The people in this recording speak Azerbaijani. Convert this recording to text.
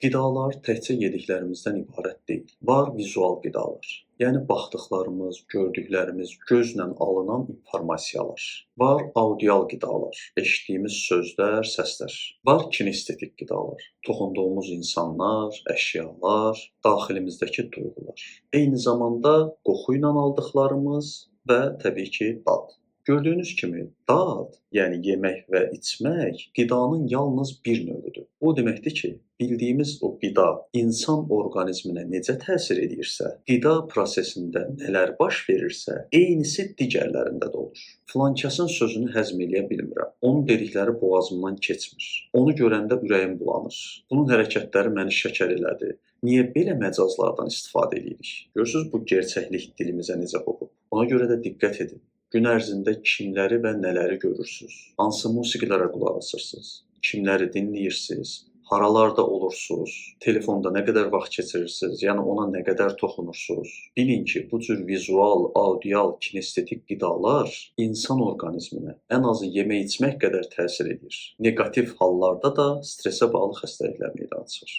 Qidalar təkcə yediklərimizdən ibarət deyil. Var vizual qidalar. Yəni baxdıqlarımız, gördüklərimiz, gözlə alınan informasiyalar. Var audial qidalar, eşitdiyimiz sözlər, səslər. Var kinestetik qidalar, toxunduğumuz insanlar, əşyalar, daxilimizdəki duyğular. Eyni zamanda qoxu ilə aldıqlarımız və təbii ki, dad. Gördüyünüz kimi, dad, yəni yemək və içmək qidanın yalnız bir növüdür. O deməkdir ki, bildiyimiz o qida insan orqanizminə necə təsir edirsə, qida prosesində nələr baş verirsə, eynisi digərlərində də olur. Filankəsin sözünü həzm eləyə bilmirəm. Onun dedikləri boğazımdan keçmir. Onu görəndə ürəyim bulanır. Bunun hərəkətləri məni şəkər elədi. Niyə belə məcazlardan istifadə edirik? Görürsüz bu gerçəklik dilimizə necə hopub. Ona görə də diqqət edin. Gün ərzində kimləri və nələri görürsünüz? Hansı musiqilərə qulaq asırsınız? Kimləri dinləyirsiniz? Haralarda olursunuz? Telefonda nə qədər vaxt keçirirsiniz? Yəni ona nə qədər toxunursunuz? Bilin ki, bu cür vizual, audial, kinestetik qidalar insan orqanizminə ən azı yemək içmək qədər təsir edir. Neqativ hallarda da stressə bağlı xəstəliklər meydana çıxır.